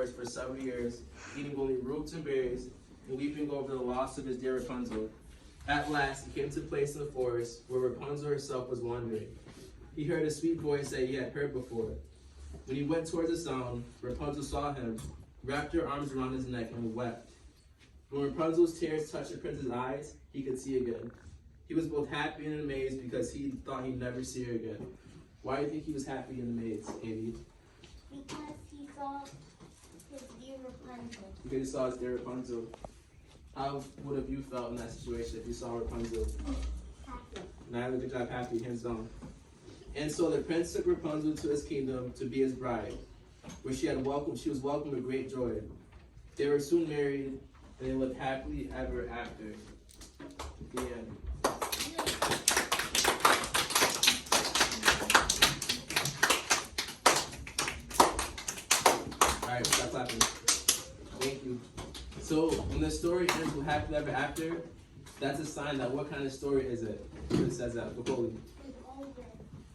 forest for several years, eating only roots and berries, and weeping over the loss of his dear Rapunzel. At last, he came to a place in the forest where Rapunzel herself was wandering. He heard a sweet voice that he had heard before. When he went towards the sound, Rapunzel saw him, wrapped her arms around his neck, and wept. When Rapunzel's tears touched the prince's eyes, he could see again. He was both happy and amazed because he thought he'd never see her again. Why do you think he was happy and amazed, Amy? Because he saw his dear Rapunzel. Because he saw his dear Rapunzel. How would have you felt in that situation if you saw Rapunzel? Happy. Nyla, good job, happy, hands down. And so the prince took Rapunzel to his kingdom to be his bride, where she was welcomed with great joy. They were soon married, and they lived happily ever after. The end. Alright, stop clapping. Thank you. So when the story ends with happily ever after, that's a sign that what kind of story is it? It says that. Bacoli.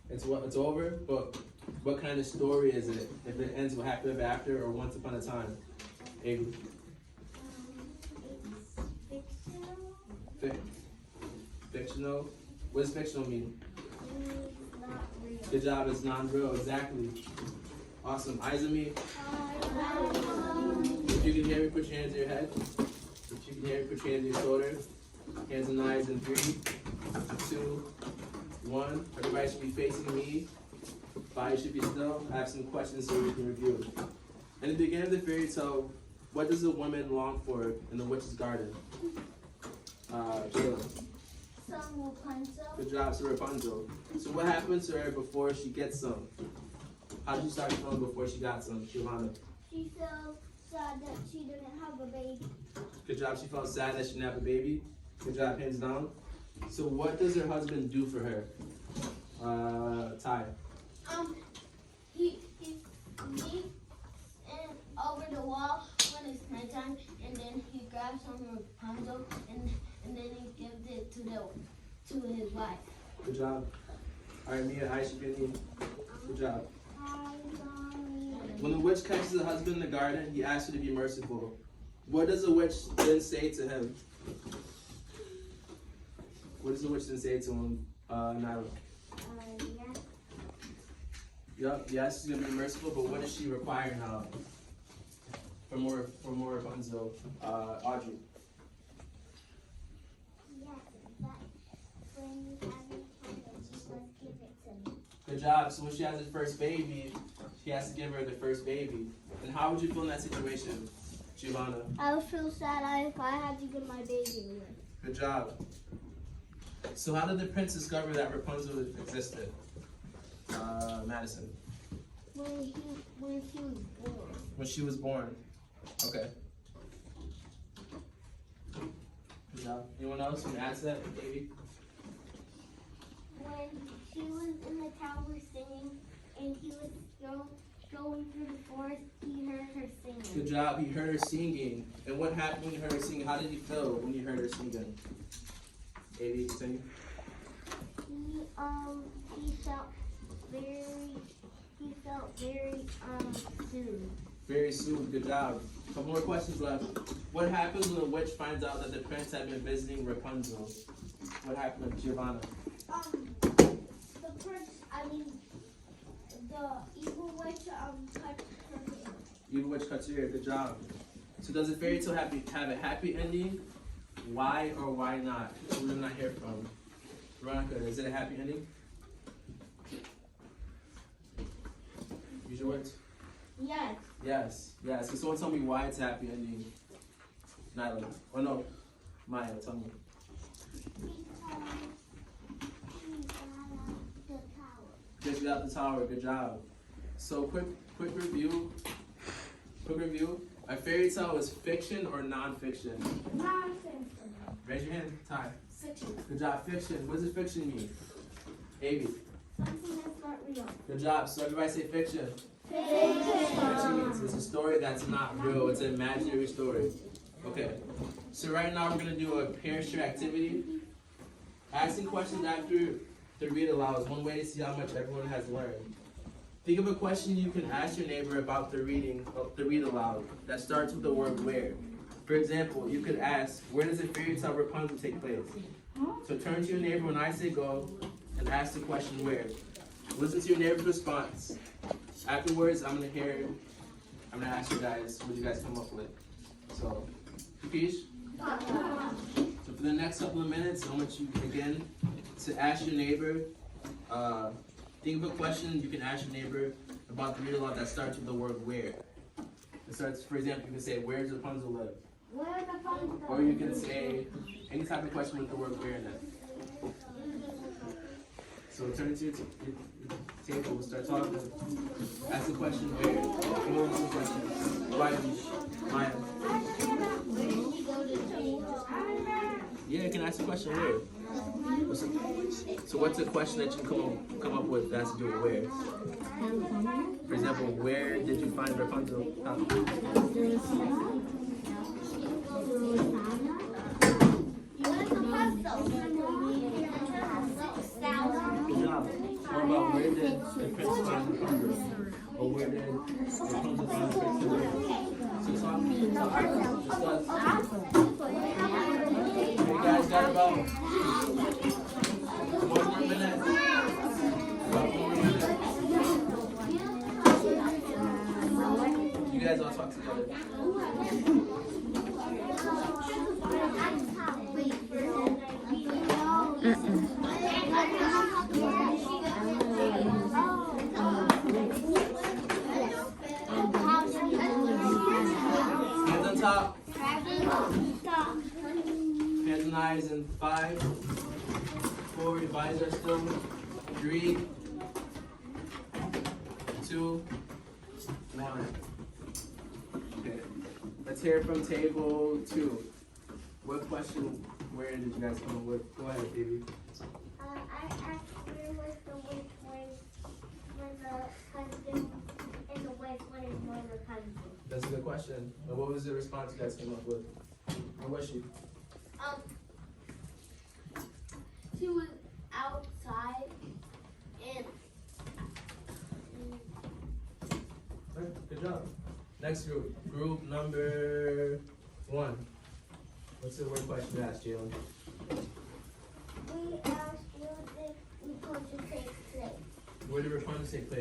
It's over, but what kind of story is it? If it ends with happily ever after or once upon a time? Avery. It's fictional. Fictional? What does fictional mean? It's not real. Good job, it's non-real, exactly. Awesome. Izami, if you can hear me, put your hands to your head. If you can hear me, put your hands to your shoulders. Hands and eyes in 3, 2, 1. Everybody should be facing me. Body should be still. I have some questions so we can review. In the beginning of the fairy tale, what does the woman long for in the witch's garden? Jayla. Some Rapunzel. Good job, so Rapunzel. So what happened to her before she gets some? How did you start feeling before she got some, Giovanna? She felt sad that she didn't have a baby. Good job, she felt sad that she didn't have a baby. Good job, hands down. So what does her husband do for her? Ty. He sneaks over the wall when it's nighttime, and then he grabs some Rapunzel, and then he gives it to his wife. Good job. All right, Mia, Aisha, Vinny. Good job. When the witch catches the husband in the garden, he asks her to be merciful. What does the witch then say to him? What does the witch then say to him, Nyla? Yep, yes, she's gonna be merciful, but what does she require now? For more Rapunzel, Audrey. Yes, but when you have it, you just give it to me. Good job. So when she has her first baby, she has to give her the first baby. And how would you feel in that situation, Giovanna? I would feel sad if I had to give my baby away. Good job. So how did the prince discover that Rapunzel existed? Madison. When she was born. When she was born. Okay. Good job. Anyone else can add to that, baby? When she was in the tower singing, and he was going through the forest, he heard her singing. Good job. He heard her singing. And what happened when you heard her singing? How did you feel when you heard her singing? Baby, sing. He felt very soothed. Very soon. Good job. A couple more questions left. What happens when the witch finds out that the prince had been visiting Rapunzel? What happened with Giovanna? The evil witch cut her hair. Evil witch cuts her hair. Good job. So does a fairy tale have a happy ending? Why or why not? Who did not hear from? Veronica, is it a happy ending? Use your words. Yes. Yes. Yes. Can someone tell me why it's a happy ending? Nyla. Oh no. Maya, tell me. Because Just got out the tower. Good job. So quick review. Quick review. A fairy tale is fiction or non-fiction? Non-fiction. Raise your hand. Ty. Fiction. Good job. Fiction. What does fiction mean? Avy. Something that's not real. Good job. So everybody say fiction. Fiction. Fiction means it's a story that's not real. It's an imaginary story. Okay. So right now we're gonna do a pair share activity. Asking questions after the read aloud is one way to see how much everyone has learned. Think of a question you can ask your neighbor about the read aloud that starts with the word where. For example, you could ask, where does the fairy tale Rapunzel take place? So turn to your neighbor when I say go and ask the question where. Listen to your neighbor's response. Afterwards, I'm gonna ask you guys what you guys come up with. So, Peach? So for the next couple of minutes, I want you again to ask your neighbor, think of a question you can ask your neighbor about the read aloud that starts with the word where. It starts, for example, you can say, where does Rapunzel live? Or you can say any type of question with the word where in it. So turn to your table, we'll start talking. Ask the question where. Come on with the question. Why, Maya? Yeah, you can ask the question where. So what's a question that you come up with that has to do with where? For example, where did you find Rapunzel? Good job. What about where did the prince find Rapunzel? Or where did Rapunzel find the prince? You guys got about 1 more minute. About 1 more minute. You guys all talk together. Hands on top. Hands and eyes in 5, 4, your eyes are still. 3, 2, 1. Okay. Let's hear from table 2. What question, where did you guys come up with? Go ahead, baby. I asked where was the witch when the husband and the wife went in one of the countries. That's a good question. And what was the response you guys came up with? Where was she? She was outside and Good job. Next group. Group number 1. What's the word question you asked, Jalen? We asked where did Rapunzel take place. Where did Rapunzel take place?